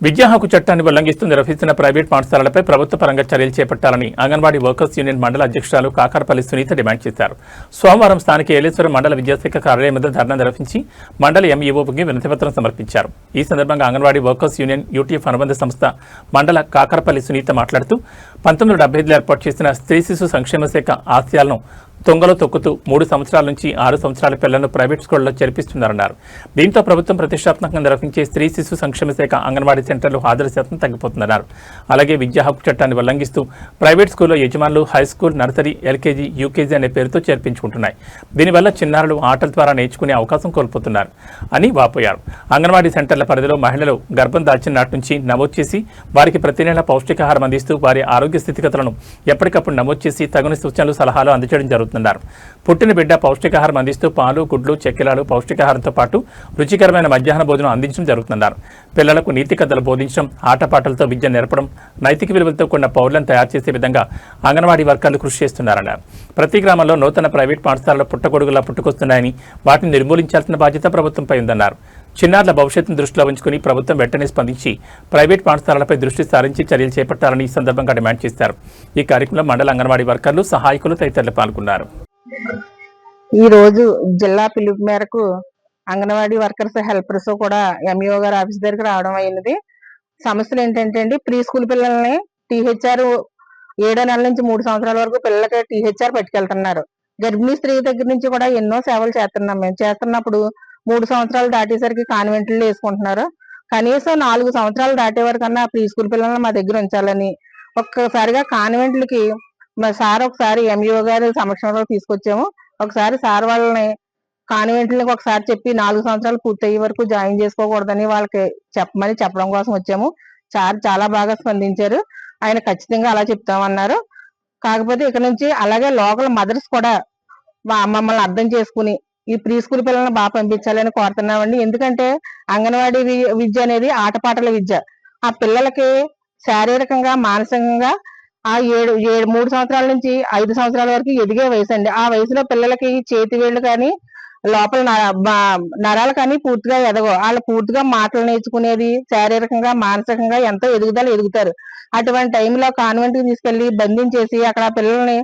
విద్యా హక్కు చట్టాన్ని ఉల్లంఘిస్తూ నిర్వహిస్తున్న ప్రైవేట్ పాఠశాలలపై ప్రభుత్వ పరంగా చర్యలు చేపట్టాలని అంగన్వాడీ వర్కర్స్ యూనియన్ మండల అధ్యక్షురాలు కాకరపల్లి సునీత డిమాండ్ చేశారు. సోమవారం స్థానిక ఏలేశ్వరం మండల విద్యాశాఖ కార్యాలయం వద్ద ధర్నా నిర్వహించి మండల ఎంఈఓకి వినతిపత్రం సమర్పించారు. ఈ సందర్భంగా అంగన్వాడీ వర్కర్స్ యూనియన్ యూటీఎఫ్ అనుబంధ సంస్థ మండల కాకరపల్లి సునీత మాట్లాడుతూ 1975లో ఏర్పాటు చేసిన స్త్రీ శిశు సంక్షేమ శాఖ ఆశయాలను తొంగలో తొక్కుతూ 3 సంవత్సరాల నుంచి 6 సంవత్సరాల పిల్లలను ప్రైవేట్ స్కూళ్లలో చేర్పిస్తున్నారన్నారు. దీంతో ప్రభుత్వం ప్రతిష్టాత్మకంగా నిర్వహించే స్త్రీ శిశు సంక్షేమ శాఖ అంగన్వాడీ సెంటర్లు హాజరు శాతం తగ్గిపోతుందన్నారు. అలాగే విద్యా హక్కు చట్టాన్ని ఉల్లంఘిస్తూ ప్రైవేట్ స్కూల్లో యజమానులు high school, nursery, LKG, UKG అనే పేరుతో చేర్పించుకుంటున్నాయి. దీనివల్ల చిన్నారులు ఆటల ద్వారా నేర్చుకునే అవకాశం కోల్పోతున్నారు అని వాపోయారు. అంగన్వాడీ సెంటర్ల పరిధిలో మహిళలు గర్భం దాల్చిన నాటి నుంచి నమోదు చేసి వారికి ప్రతి నెల పౌష్టికాహారం అందిస్తూ వారి ఆరోగ్య స్థితిగతులను ఎప్పటికప్పుడు నమోదు చేసి తగిన సూచనలు, సలహాలు అందజేయడం జరుగుతుంది. పుట్టిన బిడ్డ పౌష్టికాహారం అందిస్తూ పాలు, గుడ్లు, చెక్కిలాలు, పౌష్టికాహారంతో పాటు రుచికరమైన మధ్యాహ్న భోజనం అందించడం జరుగుతున్నారు. పిల్లలకు నీతి కథలు బోధించడం, ఆటపాటలతో విద్య నేర్పడం, నైతిక విలువలతో కూడిన పౌరులను తయారు చేసే విధంగా అంగన్వాడీ వర్కర్లు కృషి చేస్తున్నారన్నారు. ప్రతి గ్రామంలో నూతన ప్రైవేట్ పాఠశాలలు పుట్టగొడుగులా పుట్టుకొస్తున్నాయని వాటిని నిర్మూలించాల్సిన బాధ్యత ప్రభుత్వంపై ఉందన్నారు. చిన్నారుల భవిష్యత్తును దృష్టిలో ఉంచుకుని ప్రభుత్వం వెంటనే స్పందించి ప్రైవేట్ పాఠశాలలపై దృష్టి సారించి చర్యలు చేపట్టాలని ఈ సందర్భంగా డిమాండ్ చేశారు. ఈ కార్యక్రమంలో మండల అంగన్వాడీ వర్కర్లు, సహాయకులు తదితరులు పాల్గొన్నారు. ఈ రోజు జిల్లా పిలుపు మేరకు అంగన్వాడీ వర్కర్స్, హెల్పర్స్ కూడా ఎంఈఓ గారి ఆఫీస్ దగ్గరికి రావడం అయినది. సమస్యలు ఏంటంటే అండి, ప్రీ స్కూల్ పిల్లల్ని టీహెచ్ఆర్ 7వ నెల నుంచి 3 సంవత్సరాల వరకు పిల్లలకి టీహెచ్ఆర్ పట్టుకెళ్తున్నారు. గర్భిణీ స్త్రీ దగ్గర నుంచి కూడా ఎన్నో సేవలు చేస్తున్నాం. మేము చేస్తున్నప్పుడు 3 సంవత్సరాలు దాటేసరికి కాన్వెంట్లో వేసుకుంటున్నారు. కనీసం 4 సంవత్సరాలు దాటే వరకన్నా ప్రీ స్కూల్ పిల్లల్ని మా దగ్గర ఉంచాలని ఒక్కసారిగా కాన్వెంట్లకి మా సార్ ఒకసారి ఎంఈఓ గారి సమక్షంలో తీసుకొచ్చాము. ఒకసారి సార్ వాళ్ళని కాన్వెంట్లకి ఒకసారి చెప్పి 4 సంవత్సరాలు పూర్తయ్యే వరకు జాయిన్ చేసుకోకూడదని వాళ్ళకి చెప్పడం కోసం వచ్చాము. సార్ చాలా బాగా స్పందించారు. ఆయన ఖచ్చితంగా అలా చెప్తామన్నారు. కాకపోతే ఇక నుంచి అలాగే లోకల్ మదర్స్ కూడా మమ్మల్ని అర్థం చేసుకుని ఈ ప్రీ స్కూల్ పిల్లల్ని బాగా పంపించాలని కోరుతున్నామండి. ఎందుకంటే అంగన్వాడీ విద్య అనేది ఆటపాటల విద్య. ఆ పిల్లలకి శారీరకంగా, మానసికంగా ఆ 3 సంవత్సరాల నుంచి 5 సంవత్సరాల వరకు ఎదిగే వయసు అండి. ఆ వయసులో పిల్లలకి చేతి వేళ్ళు కానీ లోపల నరాలు కానీ పూర్తిగా ఎదగవు. వాళ్ళు పూర్తిగా మాటలు నేర్చుకునేది శారీరకంగా, మానసికంగా ఎంతో ఎదుగుతారు. అటువంటి టైంలో కాన్వెంట్ కి తీసుకెళ్లి బంధించేసి అక్కడ పిల్లల్ని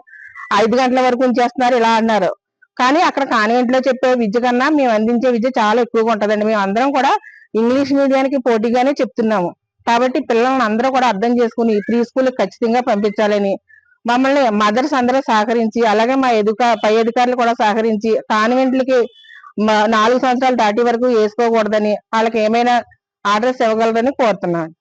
5 గంటల వరకు ఉంచేస్తున్నారు ఇలా అన్నారు. కానీ అక్కడ కాన్వెంట్ లో చెప్పే విద్య కన్నా మేము అందించే విద్య చాలా ఎక్కువగా ఉంటదండి. మేము అందరం కూడా ఇంగ్లీష్ మీడియానికి పోటీగానే చెప్తున్నాము. కాబట్టి పిల్లల్ని అందరూ కూడా అర్థం చేసుకుని ప్రీ స్కూల్ ఖచ్చితంగా పంపించాలని మమ్మల్ని మదర్స్ అందరూ సహకరించి, అలాగే మా పై అధికారులు కూడా సహకరించి కాన్వెంట్లకి 4 సంవత్సరాలు దాటి వరకు వేసుకోకూడదని వాళ్ళకి ఏమైనా ఆర్డర్స్ ఇవ్వగలరని కోరుతున్నాను.